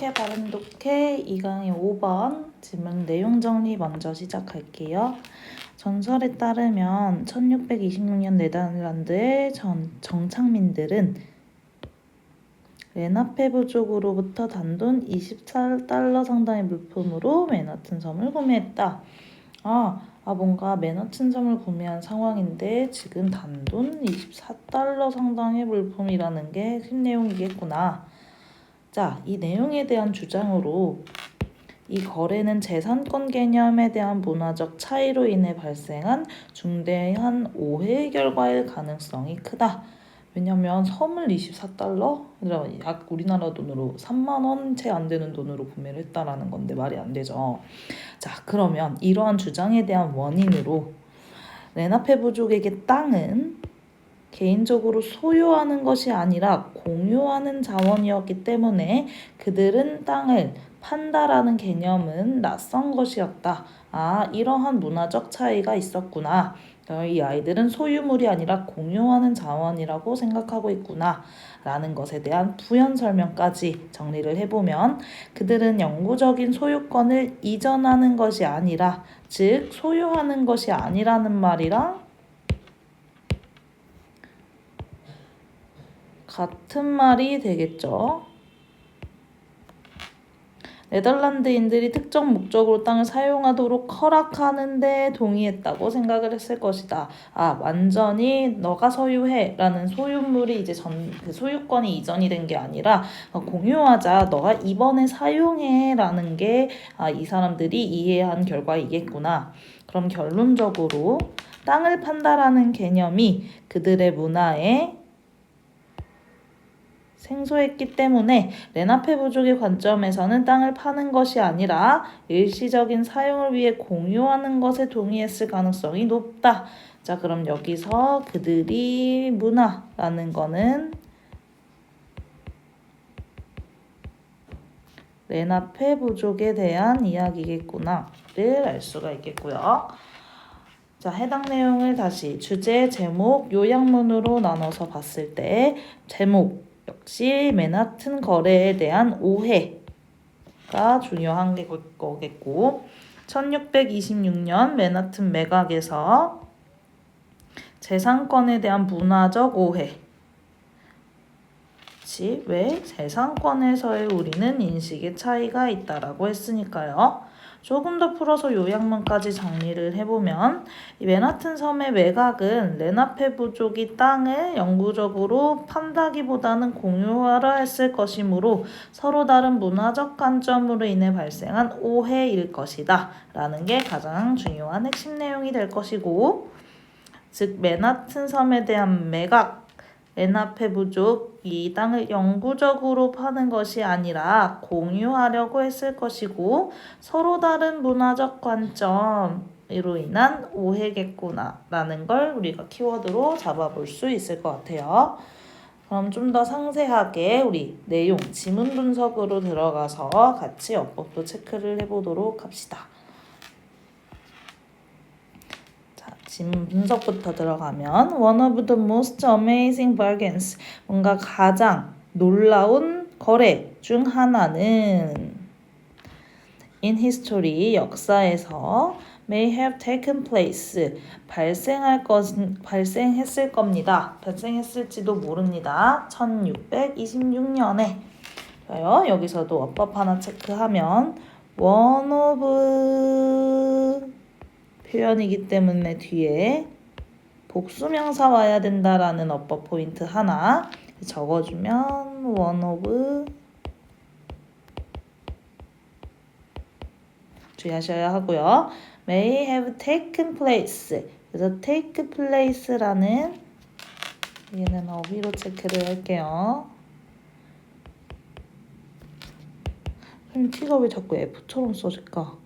어떻게 바른 독해 2강의 5번 지문 내용 정리 먼저 시작할게요. 전설에 따르면 1626년 네덜란드의 정착민들은 레나페부족으로부터 단돈 24달러 상당의 물품으로 맨하튼 섬을 구매했다. 뭔가 맨하튼 섬을 구매한 상황인데 지금 단돈 24달러 상당의 물품이라는 게 핵심 내용이겠구나. 자, 이 내용에 대한 주장으로 이 거래는 재산권 개념에 대한 문화적 차이로 인해 발생한 중대한 오해의 결과일 가능성이 크다. 왜냐면 섬을 24달러? 약 우리나라 돈으로 3만 원 채 안 되는 돈으로 구매를 했다라는 건데 말이 안 되죠. 자, 그러면 이러한 주장에 대한 원인으로 레나페부족에게 땅은 개인적으로 소유하는 것이 아니라 공유하는 자원이었기 때문에 그들은 땅을 판다라는 개념은 낯선 것이었다. 이러한 문화적 차이가 있었구나. 이 아이들은 소유물이 아니라 공유하는 자원이라고 생각하고 있구나. 라는 것에 대한 부연 설명까지 정리를 해보면 그들은 영구적인 소유권을 이전하는 것이 아니라, 즉 소유하는 것이 아니라는 말이랑 같은 말이 되겠죠. 네덜란드인들이 특정 목적으로 땅을 사용하도록 허락하는데 동의했다고 생각을 했을 것이다. 완전히 너가 소유해 라는 소유물이 이제 그 소유권이 이전이 된 게 아니라 공유하자, 너가 이번에 사용해 라는 게 이 사람들이 이해한 결과이겠구나. 그럼 결론적으로 땅을 판다라는 개념이 그들의 문화에 생소했기 때문에 레나페부족의 관점에서는 땅을 파는 것이 아니라 일시적인 사용을 위해 공유하는 것에 동의했을 가능성이 높다. 자, 그럼 여기서 그들이 문화라는 거는 레나페부족에 대한 이야기겠구나를 알 수가 있겠고요. 자, 해당 내용을 다시 주제, 제목, 요약문으로 나눠서 봤을 때 제목 역시 맨하튼 거래에 대한 오해가 중요한 거겠고 1626년 맨하튼 매각에서 재산권에 대한 문화적 오해. 왜? 재산권에서의 우리는 인식의 차이가 있다라고 했으니까요. 조금 더 풀어서 요약문까지 정리를 해보면 이 맨하튼 섬의 매각은 레나페부족이 땅을 영구적으로 판다기보다는 공유하려 했을 것이므로 서로 다른 문화적 관점으로 인해 발생한 오해일 것이다 라는 게 가장 중요한 핵심 내용이 될 것이고, 즉 맨하튼 섬에 대한 매각, 레나페부족 이 땅을 영구적으로 파는 것이 아니라 공유하려고 했을 것이고 서로 다른 문화적 관점으로 인한 오해겠구나 라는 걸 우리가 키워드로 잡아볼 수 있을 것 같아요. 그럼 좀 더 상세하게 우리 내용 지문 분석으로 들어가서 같이 어법도 체크를 해보도록 합시다. 지문 분석부터 들어가면 One of the most amazing bargains, 뭔가 가장 놀라운 거래 중 하나는 in history, 역사에서 may have taken place, 발생했을 겁니다. 발생했을지도 모릅니다. 1626년에 여기서도 어법 하나 체크하면 one of 표현이기 때문에 뒤에 복수명사 와야 된다라는 어법 포인트 하나 적어주면 one of 주의하셔야 하고요. may have taken place, 그래서 take place라는 얘는 어휘로 체크를 할게요. 그럼 T가 왜 자꾸 F처럼 써질까?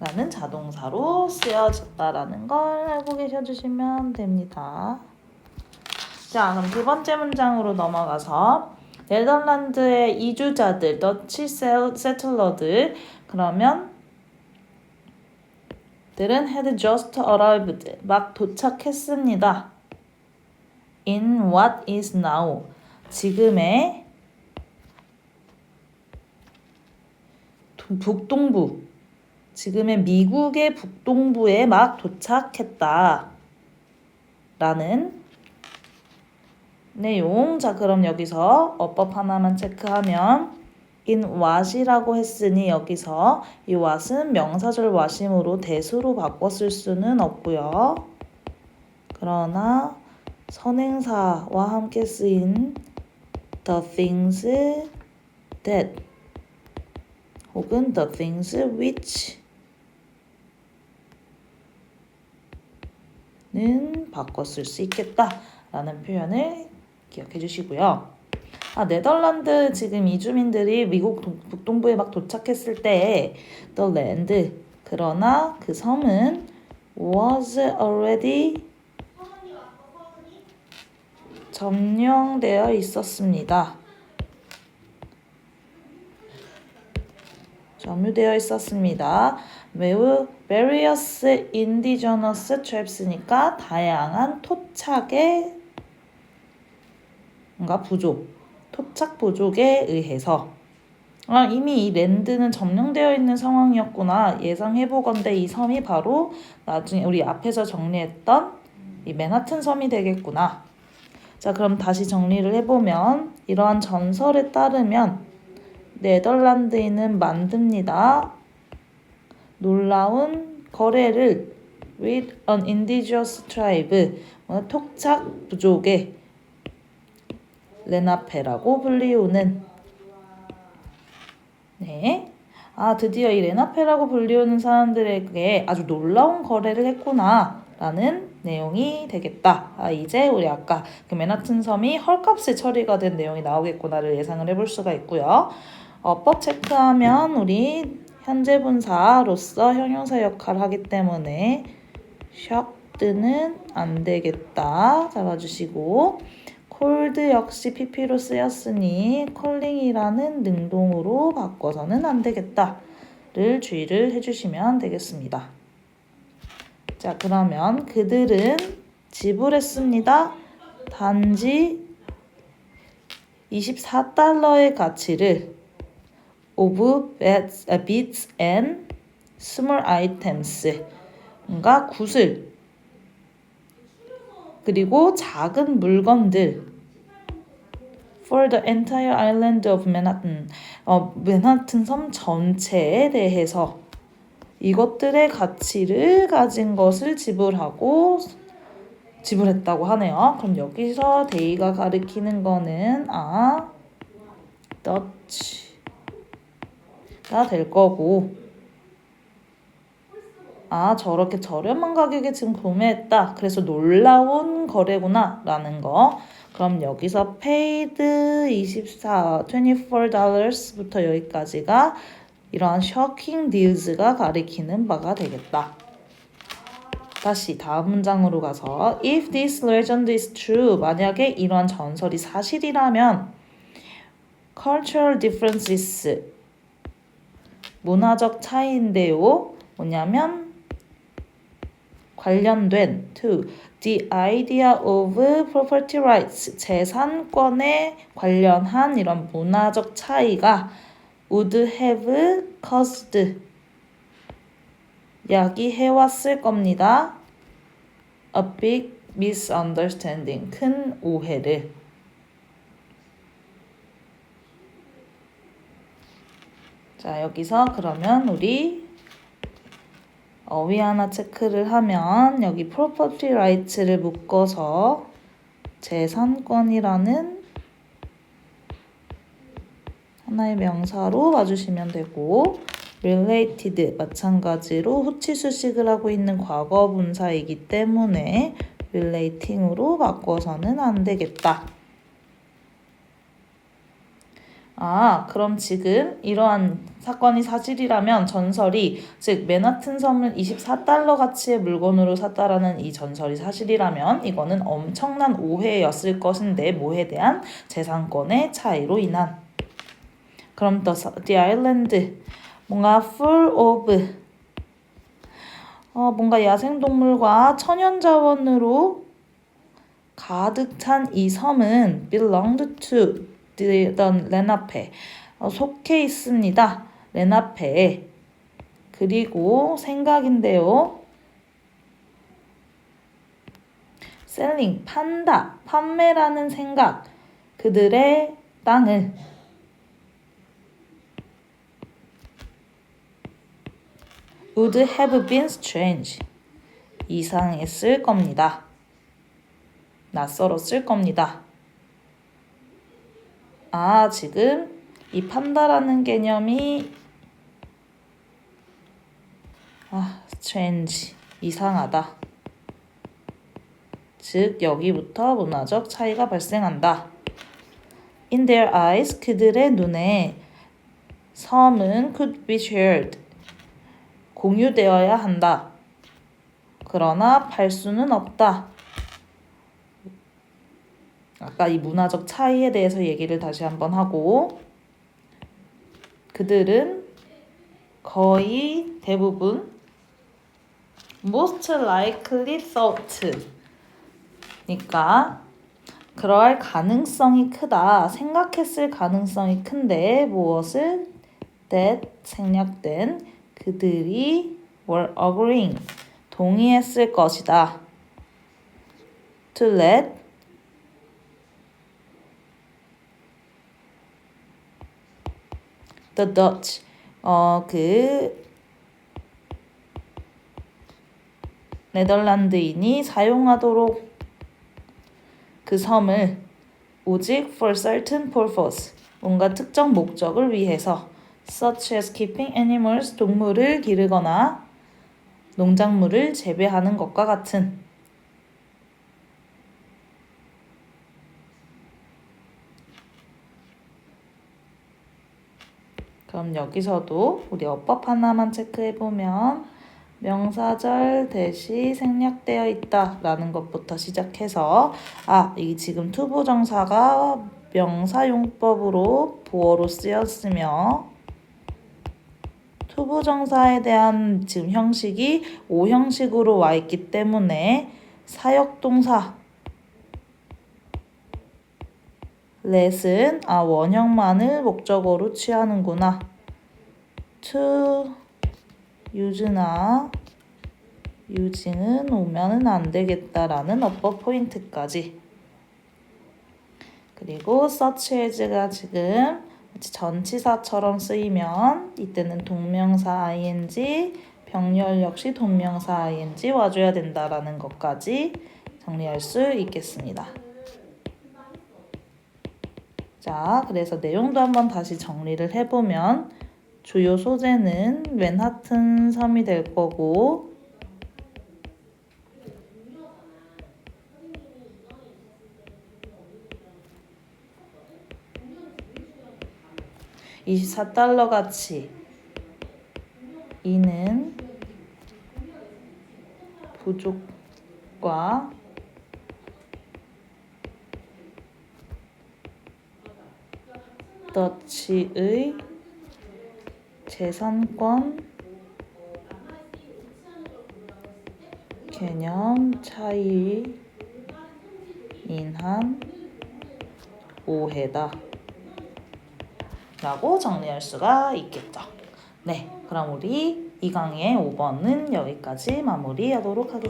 라는 자동사로 쓰여졌다라는 걸 알고 계셔주시면 됩니다. 자, 그럼 두 번째 문장으로 넘어가서 네덜란드의 이주자들, 더치 세틀러들, 그러면 들은 had just arrived. 막 도착했습니다. in what is now. 지금의 북동부. 지금의 미국의 북동부에 막 도착했다. 라는 내용. 자, 그럼 여기서 어법 하나만 체크하면 in what이라고 했으니 여기서 이 what은 명사절 what이므로 대수로 바꿔 쓸 수는 없고요. 그러나 선행사와 함께 쓰인 the things that 혹은 the things which 는 바꿔 쓸 수 있겠다라는 표현을 기억해 주시고요. 네덜란드 지금 이주민들이 미국 북동부에 막 도착했을 때 the land 그러나 그 섬은 was already 점령되어 있었습니다. 점유되어 있었습니다. 매우 various indigenous tribes니까 다양한 토착의 뭔가 부족, 토착 부족에 의해서 이미 이 랜드는 점령되어 있는 상황이었구나 예상해보건대 이 섬이 바로 나중에 우리 앞에서 정리했던 이 맨하튼 섬이 되겠구나. 자, 그럼 다시 정리를 해보면 이러한 전설에 따르면 네덜란드인은 만듭니다. 놀라운 거래를 with an indigenous tribe, 토착 부족의 레나페라고 불리우는 드디어 이 레나페라고 불리우는 사람들에게 아주 놀라운 거래를 했구나 라는 내용이 되겠다. 이제 우리 아까 그 맨하튼 섬이 헐값에 처리가 된 내용이 나오겠구나를 예상을 해볼 수가 있고요. 어법 체크하면 우리 현재 분사로서 형용사 역할을 하기 때문에 shocked는 안 되겠다. 잡아주시고 cold 역시 pp로 쓰였으니 calling이라는 능동으로 바꿔서는 안 되겠다를 주의를 해주시면 되겠습니다. 자, 그러면 그들은 지불했습니다. 단지 24달러의 가치를 of bits and small items 뭔가 구슬 그리고 작은 물건들 for the entire island of Manhattan 맨하튼 섬 전체에 대해서 이것들의 가치를 가진 것을 지불했다고 하네요. 그럼 여기서 데이가 가리키는 거는 Dutch가 될 거고 저렇게 저렴한 가격에 지금 구매했다. 그래서 놀라운 거래구나 라는 거. 그럼 여기서 paid 24$부터 여기까지가 이러한 shocking deals가 가리키는 바가 되겠다. 다시 다음 문장으로 가서 if this legend is true 만약에 이러한 전설이 사실이라면 cultural differences 문화적 차이인데요. 뭐냐면 관련된 to the idea of property rights 재산권에 관련한 이런 문화적 차이가 would have caused 야기해왔을 겁니다. A big misunderstanding 큰 오해를. 자, 여기서 그러면 우리 어휘 하나 체크를 하면 여기 property rights를 묶어서 재산권이라는 하나의 명사로 봐주시면 되고 related 마찬가지로 후치수식을 하고 있는 과거 분사이기 때문에 relating으로 바꿔서는 안 되겠다. 그럼 지금 이러한 사건이 사실이라면 전설이 즉 맨하튼 섬을 24달러 가치의 물건으로 샀다라는 이 전설이 사실이라면 이거는 엄청난 오해였을 것인데 뭐에 대한 재산권의 차이로 인한 그럼 the island 뭔가 full of 뭔가 야생동물과 천연자원으로 가득 찬 이 섬은 belonged to the 레나페. 속해 있습니다. 레나페에. 그리고 생각인데요. selling, 판다, 판매라는 생각. 그들의 땅을 would have been strange. 이상했을 겁니다. 낯설었을 겁니다. 지금 이 판다라는 개념이 strange, 이상하다. 즉 여기부터 문화적 차이가 발생한다. In their eyes, 그들의 눈에 섬은 could be shared, 공유되어야 한다. 그러나 팔 수는 없다. 아까 이 문화적 차이에 대해서 얘기를 다시 한번 하고, 그들은 거의 대부분 most likely thought, 그러니까 그럴 가능성이 크다, 생각했을 가능성이 큰데 무엇을? that, 생략된, 그들이 were agreeing, 동의했을 것이다. to let the Dutch, 네덜란드인이 사용하도록 그 섬을 오직 for certain purpose, 뭔가 특정 목적을 위해서 such as keeping animals, 동물을 기르거나 농작물을 재배하는 것과 같은. 그럼 여기서도 우리 어법 하나만 체크해보면 명사절 대시 생략되어 있다 라는 것부터 시작해서 이 지금 투부정사가 명사용법으로 보어로 쓰였으며 투부정사에 대한 지금 형식이 오형식으로 와 있기 때문에 사역동사 let은 원형만을 목적어로 취하는구나. to use나 using은 오면은 안 되겠다라는 어법 포인트까지. 그리고 such as가 지금 전치사처럼 쓰이면 이때는 동명사 ing, 병렬 역시 동명사 ing 와줘야 된다라는 것까지 정리할 수 있겠습니다. 자, 그래서 내용도 한번 다시 정리를 해보면 주요 소재는 맨하튼 섬이 될 거고 24달러 가치. 이는 부족과 더치의 재산권 개념 차이에 인한 오해다 라고 정리할 수가 있겠죠. 네, 그럼 우리 이 강의 5번은 여기까지 마무리하도록 하겠습니다.